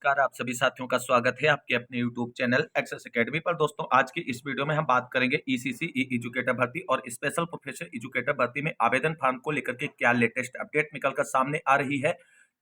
नमस्कार, आप सभी साथियों का स्वागत है आपके अपने यूट्यूब चैनल एक्सेस एकेडमी पर। दोस्तों, आज की इस वीडियो में हम बात करेंगे ईसीसी ई एजुकेटर भर्ती और स्पेशल प्रोफेशनल एजुकेटर भर्ती में आवेदन फॉर्म को लेकर के क्या लेटेस्ट अपडेट निकलकर सामने आ रही है।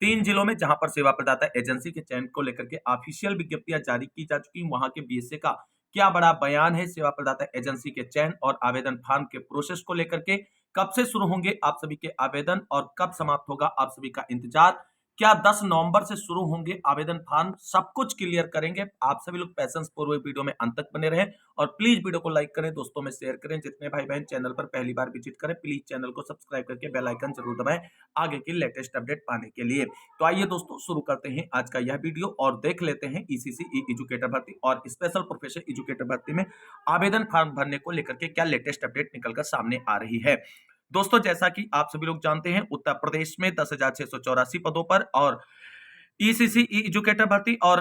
3 जिलों में जहां पर सेवा प्रदाता एजेंसी के चयन को लेकर के ऑफिशियल विज्ञप्तियां जारी की जा चुकी, वहां के बीएसए का क्या बड़ा बयान है। सेवा प्रदाता एजेंसी के चयन और आवेदन फॉर्म के प्रोसेस को लेकर के कब से शुरू होंगे आप सभी के आवेदन और कब समाप्त होगा आप सभी का इंतजार, क्या 10 नवंबर से शुरू होंगे आवेदन फॉर्म, सब कुछ क्लियर करेंगे। आप सभी लोग पैसेंस पूर्वक वीडियो में अंत तक बने रहें और प्लीज वीडियो को लाइक करें, दोस्तों में शेयर करें। जितने भाई बहन चैनल पर पहली बार विजिट करें, प्लीज चैनल को सब्सक्राइब करके बेल आइकन जरूर दबाएं आगे की लेटेस्ट अपडेट पाने के लिए। तो आइए दोस्तों, शुरू करते हैं आज का यह वीडियो और देख लेते हैं ईसीसी ई एजुकेटर भर्ती और स्पेशल प्रोफेशनल एजुकेटर भर्ती में आवेदन फॉर्म भरने को लेकर के क्या लेटेस्ट अपडेट निकलकर सामने आ रही है। दोस्तों, जैसा कि आप सभी लोग जानते हैं, उत्तर प्रदेश में 10,684 पदों पर और ईसीसी ई एजुकेटर भर्ती और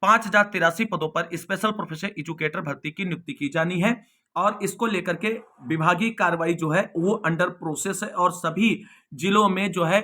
5,083 पदों पर स्पेशल प्रोफेशनल एजुकेटर भर्ती की नियुक्ति की जानी है और इसको लेकर के विभागीय कार्रवाई जो है वो अंडर प्रोसेस है और सभी जिलों में जो है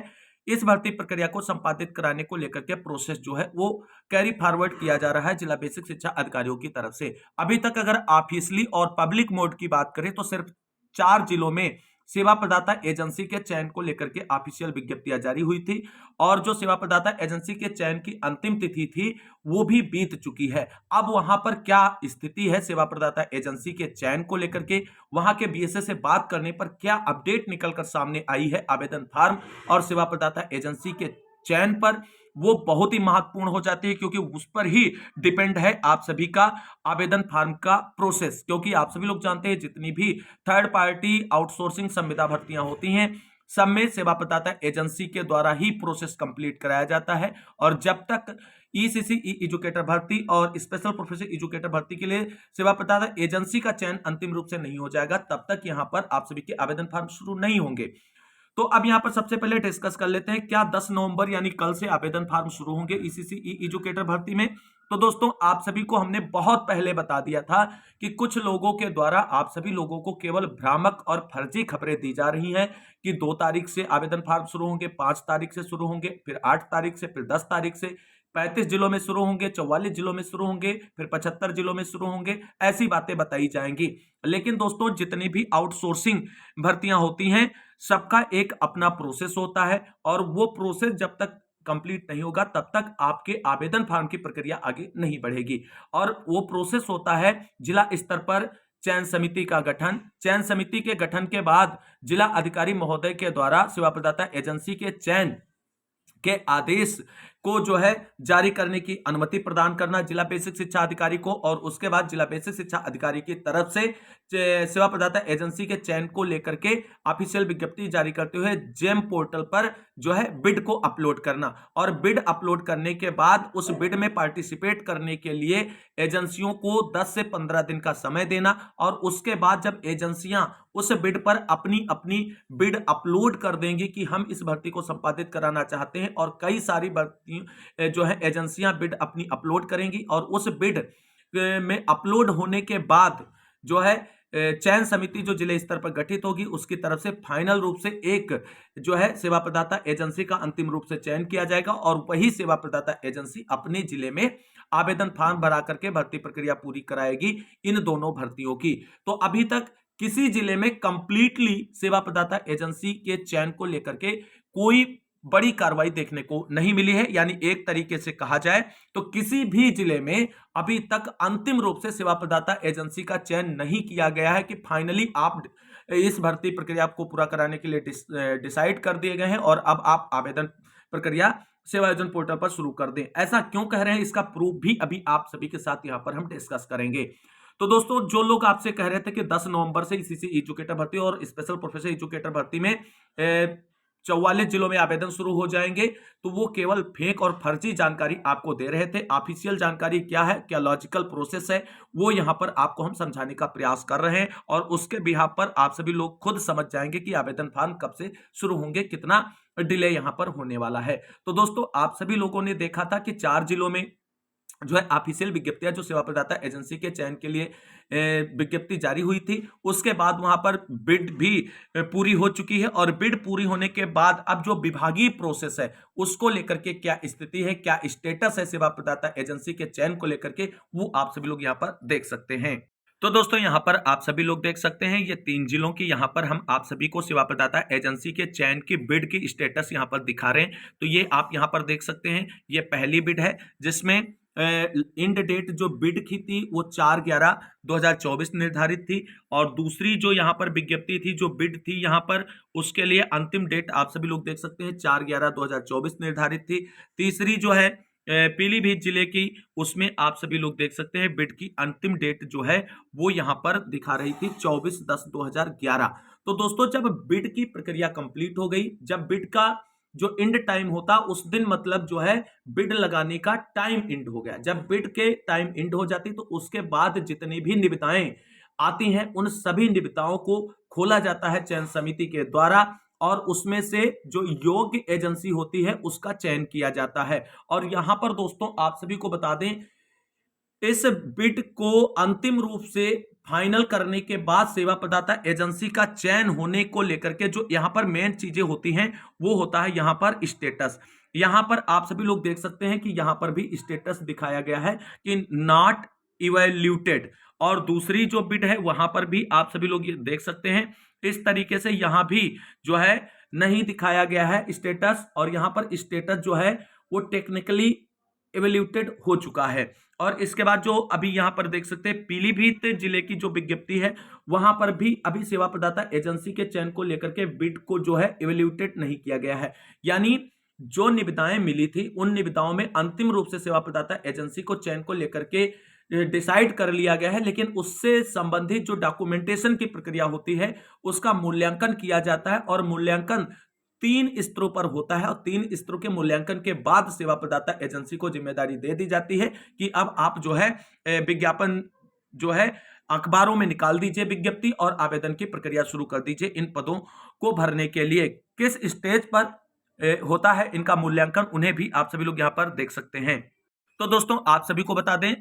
इस भर्ती प्रक्रिया को संपादित कराने को लेकर के प्रोसेस जो है वो कैरी फॉरवर्ड किया जा रहा है जिला बेसिक शिक्षा अधिकारियों की तरफ से। अभी तक अगर ऑफिशियली और पब्लिक मोड की बात करें तो सिर्फ 4 जिलों में सेवा प्रदाता एजेंसी के चयन को लेकर के ऑफिशियल विज्ञप्तियां जारी हुई थी और जो सेवा प्रदाता एजेंसी के चयन की अंतिम तिथि थी वो भी बीत चुकी है। अब वहां पर क्या स्थिति है सेवा प्रदाता एजेंसी के चयन को लेकर के, वहां के बीएसए से बात करने पर क्या अपडेट निकलकर सामने आई है आवेदन फॉर्म और सेवा प्रदाता एजेंसी के चयन पर, वो बहुत ही महत्वपूर्ण हो जाती है क्योंकि उस पर ही डिपेंड है आप सभी का आवेदन फॉर्म का प्रोसेस। क्योंकि आप सभी लोग जानते हैं जितनी भी थर्ड पार्टी आउटसोर्सिंग संविदा भर्तियां होती हैं सब में सेवा प्रदाता एजेंसी के द्वारा ही प्रोसेस कंप्लीट कराया जाता है और जब तक ईसीसी ई एजुकेटर भर्ती और स्पेशल प्रोफेशनल एजुकेटर भर्ती के लिए सेवा प्रदाता एजेंसी का चयन अंतिम रूप से नहीं हो जाएगा तब तक यहां पर आप सभी के आवेदन फॉर्म शुरू नहीं होंगे। तो अब यहां पर सबसे पहले डिस्कस कर लेते हैं क्या 10 नवंबर यानी कल से आवेदन फॉर्म शुरू होंगे ईसीसी ई एजुकेटर भर्ती में। तो दोस्तों, आप सभी को हमने बहुत पहले बता दिया था कि कुछ लोगों के द्वारा आप सभी लोगों को केवल भ्रामक और फर्जी खबरें दी जा रही हैं कि 2 तारीख से आवेदन फॉर्म शुरू होंगे, 5 तारीख से शुरू होंगे, फिर 8 तारीख से, फिर 10 तारीख से, 35 जिलों में शुरू होंगे, 44 जिलों में शुरू होंगे, फिर 75 जिलों में शुरू होंगे, ऐसी बातें बताई जाएंगी। लेकिन दोस्तों, जितनी भी आउटसोर्सिंग भर्तियां होती हैं सबका एक अपना प्रोसेस होता है और वो प्रोसेस जब तक कंप्लीट नहीं होगा तब तक आपके आवेदन फॉर्म की प्रक्रिया आगे नहीं बढ़ेगी। और वो प्रोसेस होता है जिला स्तर पर चयन समिति का गठन, चयन समिति के गठन के बाद जिला अधिकारी महोदय के द्वारा सेवा प्रदाता एजेंसी के चयन के आदेश को जो है जारी करने की अनुमति प्रदान करना जिला बेसिक शिक्षा अधिकारी को और उसके बाद जिला बेसिक शिक्षा अधिकारी की तरफ से सेवा प्रदाता एजेंसी के चयन को लेकर के ऑफिशियल विज्ञप्ति जारी करते हुए जेम पोर्टल पर जो है बिड को अपलोड करना और बिड अपलोड करने के बाद उस बिड में पार्टिसिपेट करने के लिए एजेंसियों को 10 से 15 दिन का समय देना और उसके बाद जब एजेंसियां उस बिड पर अपनी अपनी बिड अपलोड कर देंगी कि हम इस भर्ती को संपादित कराना चाहते हैं और कई सारी भर्ती जो है एजेंसियां बिड अपनी अपलोड करेंगी और उस बिड में अपलोड होने के बाद जो है चयन समिति जो जिले स्तर पर गठित होगी उसकी तरफ से फाइनल रूप से एक जो है सेवा प्रदाता एजेंसी का अंतिम रूप से चयन किया जाएगा और वही सेवा प्रदाता एजेंसी अपने जिले में आवेदन फॉर्म भरा करके भर्ती प्रक्रिया पूरी कराएगी इन दोनों भर्तियों की। तो अभी तक किसी जिले में कंप्लीटली सेवा प्रदाता एजेंसी के चयन को लेकर के कोई बड़ी कार्रवाई देखने को नहीं मिली है, यानी एक तरीके से कहा जाए तो किसी भी जिले में अभी तक अंतिम रूप से सेवा प्रदाता एजेंसी का चयन नहीं किया गया है कि फाइनली आप इस भर्ती प्रक्रिया को पूरा कराने के लिए डिसाइड कर दिए गए हैं और अब आप आवेदन प्रक्रिया सेवा योजना पोर्टल पर शुरू कर दें। ऐसा क्यों कह रहे हैं इसका प्रूफ भी अभी आप सभी के साथ यहां पर हम डिस्कस करेंगे। तो दोस्तों, जो लोग आपसे कह रहे थे कि 10 नवंबर से ईसीसी एजुकेटर भर्ती और स्पेशल प्रोफेशनल एजुकेटर भर्ती में 44 जिलों में आवेदन शुरू हो जाएंगे, तो वो केवल फेक और फर्जी जानकारी आपको दे रहे थे। ऑफिशियल जानकारी क्या है, क्या लॉजिकल प्रोसेस है, वो यहां पर आपको हम समझाने का प्रयास कर रहे हैं और उसके बिहाफ पर आप सभी लोग खुद समझ जाएंगे कि आवेदन फॉर्म कब से शुरू होंगे, कितना डिले यहां पर होने वाला है। तो दोस्तों, आप सभी लोगों ने देखा था कि 4 जिलों में जो है ऑफिशियल विज्ञप्तियां जो सेवा प्रदाता एजेंसी के चयन के लिए विज्ञप्ति जारी हुई थी, उसके बाद वहां पर बिड भी पूरी हो चुकी है। और बिड पूरी होने के बाद अब जो विभागीय प्रोसेस है उसको लेकर के क्या स्थिति है, क्या स्टेटस है सेवा प्रदाता एजेंसी के चयन को लेकर के, वो आप सभी लोग यहां पर देख सकते हैं। तो दोस्तों यहां पर आप सभी लोग देख सकते हैं ये 3 जिलों की यहां पर हम आप सभी को सेवा प्रदाता एजेंसी के चयन की बिड की स्टेटस यहां पर दिखा रहे हैं। तो ये आप यहां पर देख सकते हैं, ये पहली बिड है जिसमें इंड डेट जो बिड की थी वो 4/11/2024 निर्धारित थी। और दूसरी जो यहाँ पर विज्ञप्ति थी, जो बिड थी यहाँ पर, उसके लिए अंतिम डेट आप सभी लोग देख सकते हैं 4/11/2024 निर्धारित थी। तीसरी जो है पीलीभीत जिले की, उसमें आप सभी लोग देख सकते हैं बिड की अंतिम डेट जो है वो यहाँ पर दिखा रही थी 24/10/2011। तो दोस्तों जब बिड की प्रक्रिया कंप्लीट हो गई, जब बिड का जो इंड टाइम होता उस दिन मतलब जो है बिड लगाने का टाइम इंड हो गया। जब बिड के टाइम इंड हो जाती तो उसके बाद जितनी भी निविदाएं आती हैं उन सभी निविदाओं को खोला जाता है चयन समिति के द्वारा, और उसमें से जो योग्य एजेंसी होती है उसका चयन किया जाता है। और यहां पर दोस्तों आप सभी को बता दें, इस बिड को अंतिम रूप से फाइनल करने के बाद सेवा प्रदाता एजेंसी का चयन होने को लेकर के जो यहां पर मेन चीजें होती हैं वो होता है यहां पर स्टेटस। यहां पर आप सभी लोग देख सकते हैं कि यहां पर भी स्टेटस दिखाया गया है कि नॉट इवैल्यूटेड। और दूसरी जो बिड है वहां पर भी आप सभी लोग ये देख सकते हैं, इस तरीके से यहां भी जो है नहीं दिखाया गया है स्टेटस। और यहां पर स्टेटस जो है वो टेक्निकली इवैल्यूटेड हो चुका है। और इसके बाद जो अभी यहां पर देख सकते हैं पीलीभीत जिले की जो विज्ञप्ति है वहां पर भी अभी सेवा प्रदाता एजेंसी के चयन को लेकर के बिड को जो है इवैल्यूटेड नहीं किया गया है। यानी जो निविदाएं मिली थी उन निविदाओं में अंतिम रूप से सेवा प्रदाता एजेंसी को चयन को लेकर के डिसाइड कर लिया गया है, लेकिन उससे संबंधित जो डॉक्यूमेंटेशन की प्रक्रिया होती है उसका मूल्यांकन किया जाता है। और मूल्यांकन 3 स्तरों पर होता है, और 3 स्तरों के मूल्यांकन के बाद सेवा प्रदाता एजेंसी को जिम्मेदारी दे दी जाती है कि अब आप जो है विज्ञापन जो है अखबारों में निकाल दीजिए विज्ञप्ति, और आवेदन की प्रक्रिया शुरू कर दीजिए इन पदों को भरने के लिए। किस स्टेज पर होता है इनका मूल्यांकन, उन्हें भी आप सभी लोग यहां पर देख सकते हैं। तो दोस्तों आप सभी को बता दें,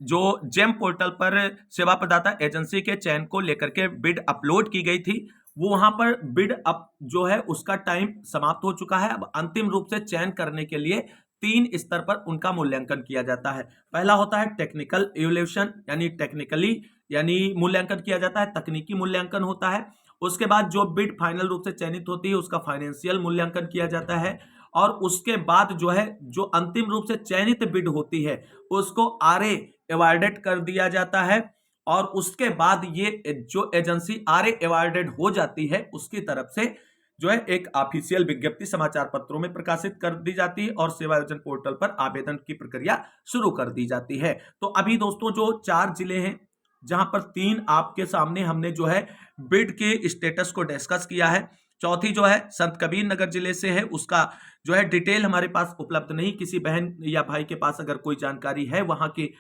जो जेम पोर्टल पर सेवा प्रदाता एजेंसी के चयन को लेकर के बिड अपलोड की गई थी, वो वहां पर बिड अप जो है उसका टाइम समाप्त हो चुका है। अब अंतिम रूप से चयन करने के लिए 3 स्तर पर उनका मूल्यांकन किया जाता है। पहला होता है टेक्निकल इवैल्यूएशन, यानी टेक्निकली यानी मूल्यांकन किया जाता है, तकनीकी मूल्यांकन होता है। उसके बाद जो बिड फाइनल रूप से चयनित होती है उसका फाइनेंशियल मूल्यांकन किया जाता है। और उसके बाद जो है जो अंतिम रूप से चयनित बिड होती है उसको आरए अवार्डेड कर दिया जाता है। और उसके बाद ये जो एजेंसी आरए अवार्डेड हो जाती है उसकी तरफ से जो है एक ऑफिशियल विज्ञप्ति समाचार पत्रों में प्रकाशित कर दी जाती है और सेवा योजन पोर्टल पर आवेदन की प्रक्रिया शुरू कर दी जाती है। तो अभी दोस्तों जो 4 जिले हैं जहां पर 3 आपके सामने हमने जो है बिड के स्टेटस को डिस्कस किया है। चौथी जो है संत कबीर नगर जिले से है, उसका जो है डिटेल हमारे पास उपलब्ध नहीं। किसी बहन या भाई के पास अगर कोई जानकारी है वहां की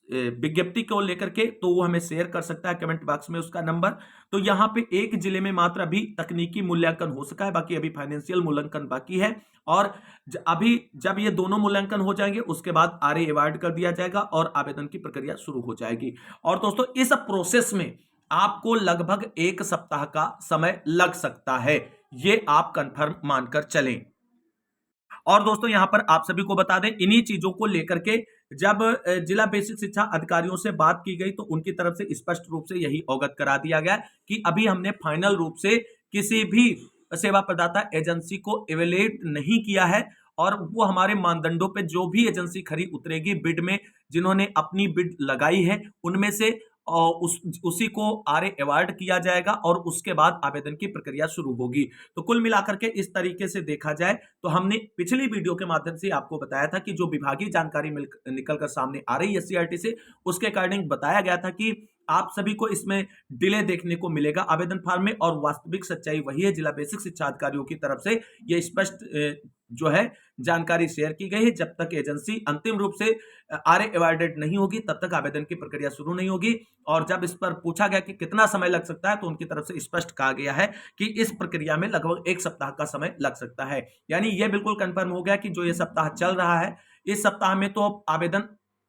विज्ञप्ति को लेकर के तो वो हमें शेयर कर सकता है कमेंट बॉक्स में उसका नंबर। तो यहाँ पे एक जिले में मात्र अभी तकनीकी मूल्यांकन हो सका है, बाकी अभी फाइनेंशियल मूल्यांकन बाकी है। और अभी जब ये दोनों मूल्यांकन हो जाएंगे उसके बाद आरए अवार्ड कर दिया जाएगा और आवेदन की प्रक्रिया शुरू हो जाएगी। और दोस्तों इस प्रोसेस में आपको लगभग 1 सप्ताह का समय लग सकता है, ये आप कंफर्म मानकर चलें। और दोस्तों यहां पर आप सभी को बता दें, इन्हीं चीजों को लेकर के जब जिला बेसिक शिक्षा अधिकारियों से बात की गई तो उनकी तरफ से स्पष्ट रूप से यही अवगत करा दिया गया कि अभी हमने फाइनल रूप से किसी भी सेवा प्रदाता एजेंसी को इवेल्युएट नहीं किया है। और वो हमारे मानदंडों पे जो भी एजेंसी खरी उतरेगी बिड में, जिन्होंने अपनी बिड लगाई है उनमें से उसी को आरए अवार्ड किया जाएगा और उसके बाद आवेदन की प्रक्रिया शुरू होगी। तो कुल मिलाकर के इस तरीके से देखा जाए तो हमने पिछली वीडियो के माध्यम से आपको बताया था कि जो विभागीय जानकारी निकलकर सामने आ रही है सीआरटी से, उसके अकॉर्डिंग बताया गया था कि आप सभी को इसमें डिले देखने को मिलेगा आवेदन फॉर्म में। और वास्तविक सच्चाई वही है, जिला बेसिक शिक्षा अधिकारियों की तरफ से यह स्पष्ट जो है जानकारी शेयर की गई है। जब तक एजेंसी अंतिम रूप से आरए अवार्डेड नहीं होगी तब तक आवेदन की प्रक्रिया शुरू नहीं होगी। और जब इस पर पूछा गया कि कितना समय लग सकता है तो उनकी तरफ से स्पष्ट कहा गया है कि इस प्रक्रिया में लगभग 1 सप्ताह का समय लग सकता है। यानी यह बिल्कुल कंफर्म हो गया कि जो ये सप्ताह चल रहा है इस सप्ताह में तो आवेदन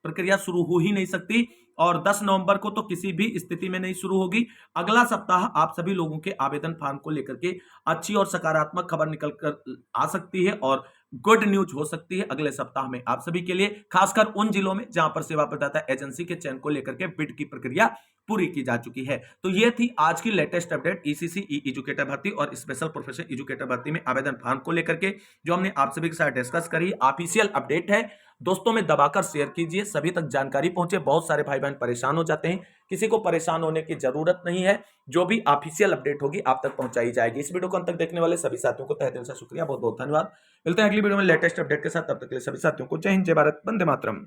प्रक्रिया शुरू हो ही नहीं सकती और 10 नवंबर को तो किसी भी स्थिति में नहीं शुरू होगी। अगला सप्ताह आप सभी लोगों के आवेदन फॉर्म को लेकर के अच्छी और सकारात्मक खबर निकल कर आ सकती है और गुड न्यूज हो सकती है अगले सप्ताह में आप सभी के लिए, खासकर उन जिलों में जहां पर सेवा प्रदाता एजेंसी के चयन को लेकर के बिड की प्रक्रिया पूरी की जा चुकी है। तो ये थी आज की लेटेस्ट अपडेट ईसीसी ई एजुकेटर भर्ती और स्पेशल प्रोफेशनल एजुकेटर भर्ती में आवेदन फॉर्म को लेकर के, जो हमने आप सभी के साथ डिस्कस करी। ऑफिशियल अपडेट है, दोस्तों में दबाकर शेयर कीजिए, सभी तक जानकारी पहुंचे। बहुत सारे भाई बहन परेशान हो जाते हैं, किसी को परेशान होने की जरूरत नहीं है। जो भी ऑफिशियल अपडेट होगी आप तक पहुंचाई जाएगी। इस वीडियो को अंत तक देखने वाले सभी साथियों को तहे दिल से शुक्रिया, बहुत बहुत धन्यवाद। मिलते हैं अगली वीडियो में लेटेस्ट अपडेट के साथ, तब तक के लिए सभी साथियों को जय हिंद, जय भारत, वंदे मातरम।